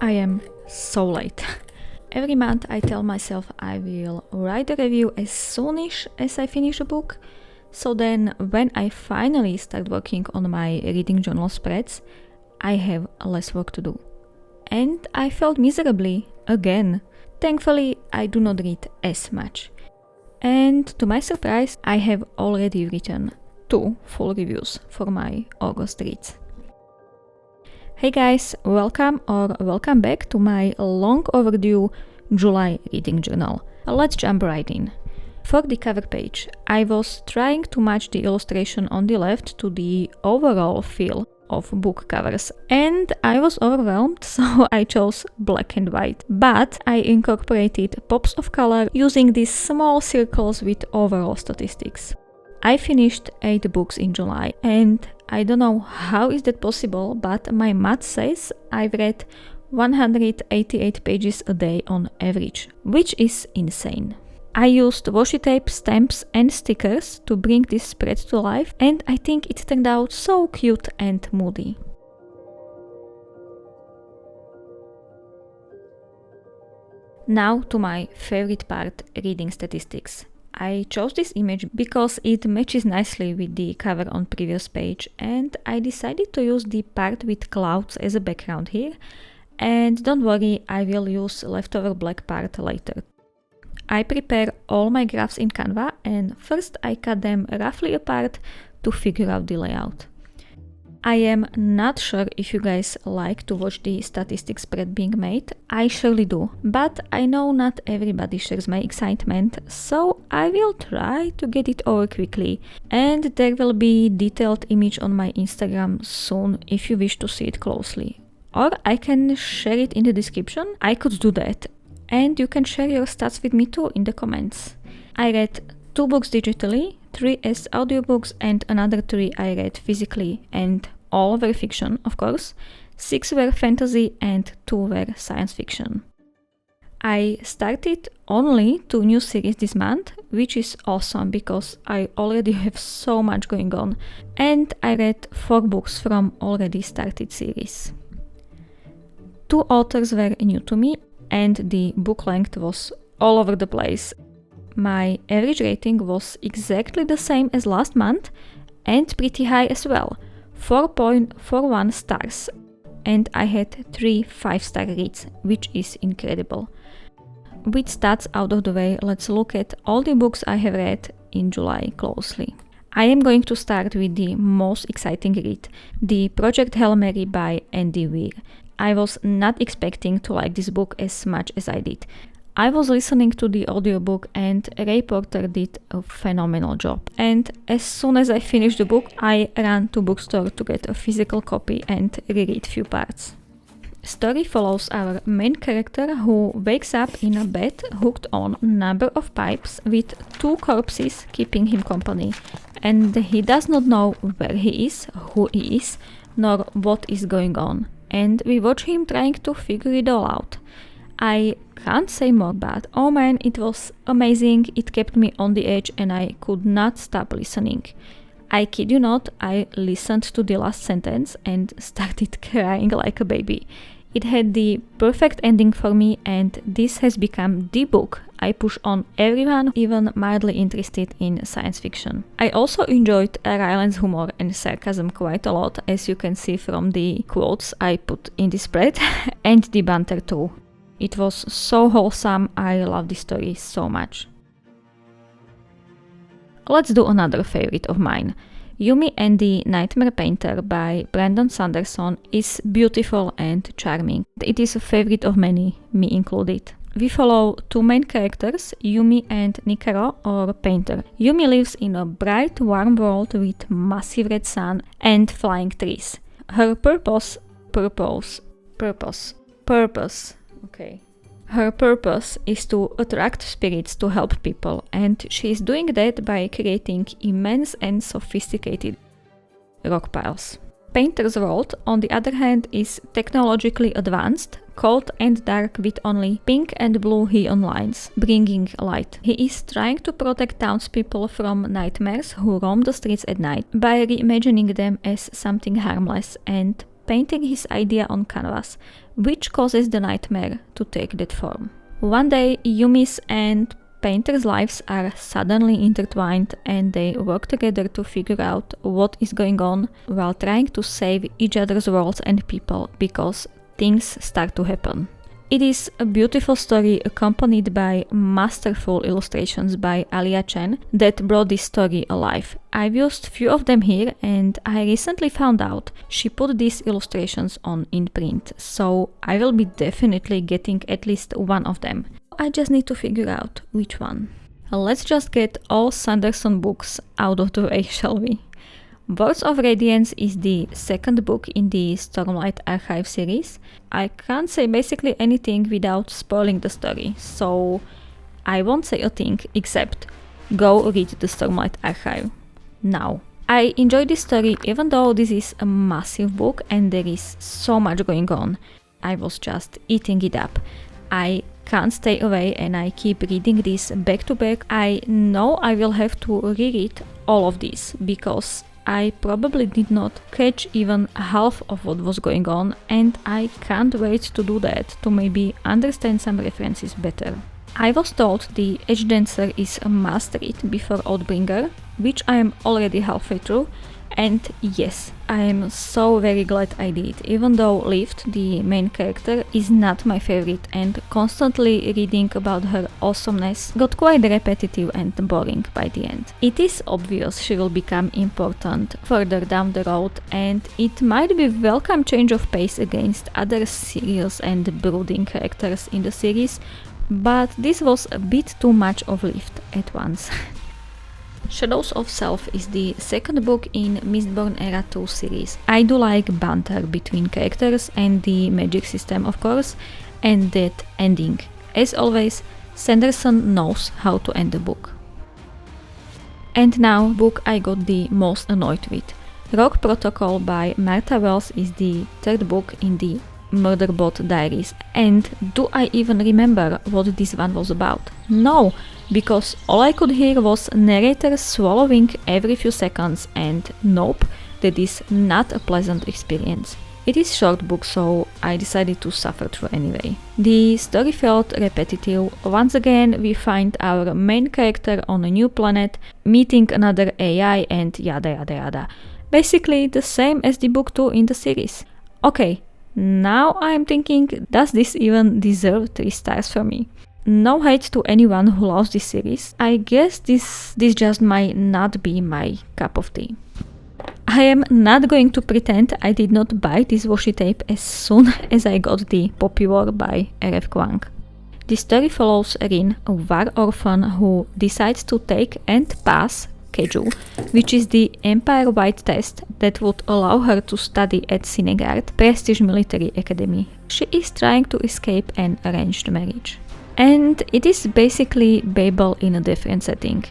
I am so late. Every month I tell myself I will write a review as soonish as I finish a book, so then when I finally start working on my reading journal spreads, I have less work to do. And I failed miserably again. Thankfully, I do not read as much. And to my surprise, I have already written 2 full reviews for my August reads. Hey guys, welcome back to my long overdue July reading journal. Let's jump right in. For the cover page, I was trying to match the illustration on the left to the overall feel of book covers, and I was overwhelmed, so I chose black and white. But I incorporated pops of color using these small circles with overall statistics. I finished 8 books in July, and I don't know how is that possible, but my math says I've read 188 pages a day on average, which is insane. I used washi tape, stamps and stickers to bring this spread to life, and I think it turned out so cute and moody. Now to my favorite part, reading statistics. I chose this image because it matches nicely with the cover on previous page, and I decided to use the part with clouds as a background here, and don't worry, I will use leftover black part later. I prepare all my graphs in Canva, and first I cut them roughly apart to figure out the layout. I am not sure if you guys like to watch the statistics spread being made. I surely do, but I know not everybody shares my excitement, so I will try to get it over quickly. And there will be detailed image on my Instagram soon if you wish to see it closely. Or I can share it in the description. I could do that. And you can share your stats with me too in the comments. I read 2 books digitally, 3 as audiobooks, and another 3 I read physically, and all were fiction, of course. 6 were fantasy and 2 were science fiction. I started only 2 new series this month, which is awesome because I already have so much going on, and I read 4 books from already started series. 2 authors were new to me, and the book length was all over the place. My average rating was exactly the same as last month and pretty high as well, 4.41 stars, and I had 3 5-star reads, which is incredible. With stats out of the way, let's look at all the books I have read in July closely. I am going to start with the most exciting read, the Project Hail Mary by Andy Weir. I was not expecting to like this book as much as I did. I was listening to the audiobook and Ray Porter did a phenomenal job. And as soon as I finished the book, I ran to bookstore to get a physical copy and reread few parts. Story follows our main character who wakes up in a bed hooked on a number of pipes with 2 corpses keeping him company. And he does not know where he is, who he is, nor what is going on. And we watch him trying to figure it all out. I can't say more, but oh man, it was amazing. It kept me on the edge and I could not stop listening. I kid you not, I listened to the last sentence and started crying like a baby. It had the perfect ending for me, and this has become the book I push on everyone even mildly interested in science fiction. I also enjoyed Ryland's humor and sarcasm quite a lot, as you can see from the quotes I put in the spread, and the banter too. It was so wholesome, I love this story so much. Let's do another favorite of mine. Yumi and the Nightmare Painter by Brandon Sanderson is beautiful and charming. It is a favorite of many, me included. We follow 2 main characters, Yumi and Nikaro, or Painter. Yumi lives in a bright, warm world with massive red sun and flying trees. Her purpose is to attract spirits to help people, and she is doing that by creating immense and sophisticated rock piles. Painter's world, on the other hand, is technologically advanced, cold and dark with only pink and blue neon lines, bringing light. He is trying to protect townspeople from nightmares who roam the streets at night by reimagining them as something harmless and painting his idea on canvas, which causes the nightmare to take that form. One day, Yumi's and Painter's lives are suddenly intertwined and they work together to figure out what is going on while trying to save each other's worlds and people because things start to happen. It is a beautiful story accompanied by masterful illustrations by Aliya Chen that brought this story alive. I've used few of them here and I recently found out she put these illustrations on Inprnt, so I will be definitely getting at least one of them. I just need to figure out which one. Let's just get all Sanderson books out of the way, shall we? Words of Radiance is the second book in the Stormlight Archive series. I can't say basically anything without spoiling the story, so I won't say a thing except go read the Stormlight Archive now. I enjoyed this story even though this is a massive book and there is so much going on. I was just eating it up. I can't stay away and I keep reading this back to back. I know I will have to reread all of this because I probably did not catch even half of what was going on and I can't wait to do that to maybe understand some references better. I was told the Edge Dancer is a must read before Oathbringer, which I am already halfway through, and yes, I am so very glad I did, even though Lift, the main character, is not my favorite and constantly reading about her awesomeness got quite repetitive and boring by the end. It is obvious she will become important further down the road and it might be a welcome change of pace against other serious and brooding characters in the series, but this was a bit too much of Lift at once. Shadows of Self is the second book in Mistborn Era 2 series. I do like banter between characters and the magic system of course, and that ending. As always, Sanderson knows how to end the book. And now, book I got the most annoyed with. Rogue Protocol by Martha Wells is the third book in the Murderbot Diaries, and do I even remember what this one was about? No, because all I could hear was narrator swallowing every few seconds and nope, that is not a pleasant experience. It is short book, so I decided to suffer through anyway. The story felt repetitive. Once again we find our main character on a new planet, meeting another AI and yada yada yada. Basically the same as the book 2 in the series. Okay, now I'm thinking, does this even deserve 3 stars from me? No hate to anyone who loves this series. I guess this just might not be my cup of tea. I am not going to pretend I did not buy this washi tape as soon as I got the Poppy War by R.F. Kuang. The story follows Rin, a war orphan who decides to take and pass Keju, which is the Empire-wide test that would allow her to study at Sinegard, prestige military academy. She is trying to escape an arranged marriage. And it is basically Babel in a different setting.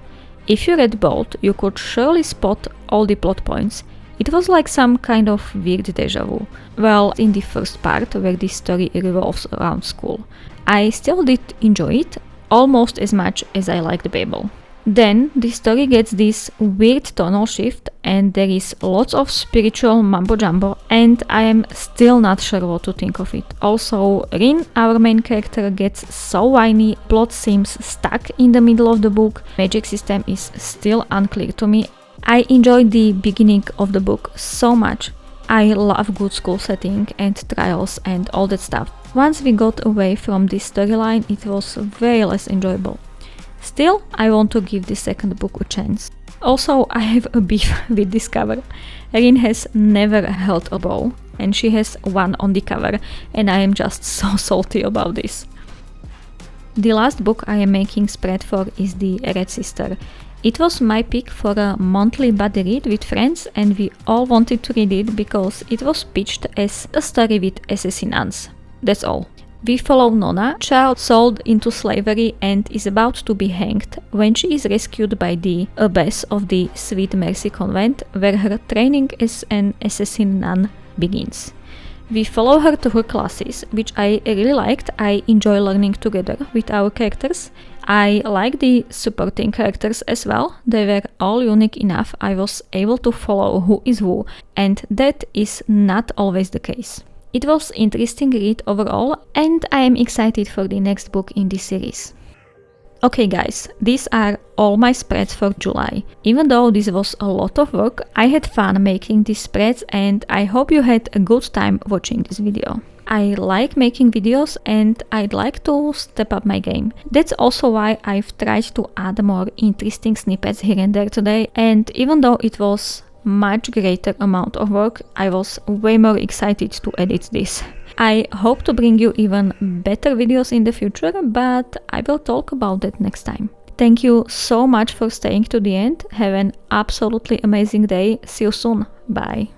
If you read both, you could surely spot all the plot points. It was like some kind of weird deja vu. Well, in the first part, where the story revolves around school. I still did enjoy it, almost as much as I liked Babel. Then the story gets this weird tonal shift and there is lots of spiritual mumbo jumbo and I am still not sure what to think of it. Also, Rin, our main character, gets so whiny, plot seems stuck in the middle of the book, magic system is still unclear to me. I enjoyed the beginning of the book so much. I love good school setting and trials and all that stuff. Once we got away from this storyline, it was way less enjoyable. Still, I want to give the second book a chance. Also, I have a beef with this cover. Rin has never held a bow, and she has one on the cover, and I am just so salty about this. The last book I am making spread for is the Red Sister. It was my pick for a monthly buddy read with friends, and we all wanted to read it because it was pitched as a story with assassin nuns. That's all. We follow Nona, a child sold into slavery and is about to be hanged when she is rescued by the abbess of the Sweet Mercy Convent, where her training as an assassin nun begins. We follow her to her classes, which I really liked. I enjoy learning together with our characters. I like the supporting characters as well. They were all unique enough. I was able to follow who is who, and that is not always the case. It was interesting read overall, and I am excited for the next book in this series. Okay guys, these are all my spreads for July. Even though this was a lot of work, I had fun making these spreads and I hope you had a good time watching this video. I like making videos and I'd like to step up my game. That's also why I've tried to add more interesting snippets here and there today, and even though it was much greater amount of work, I was way more excited to edit this. I hope to bring you even better videos in the future, but I will talk about that next time. Thank you so much for staying to the end. Have an absolutely amazing day. See you soon. Bye.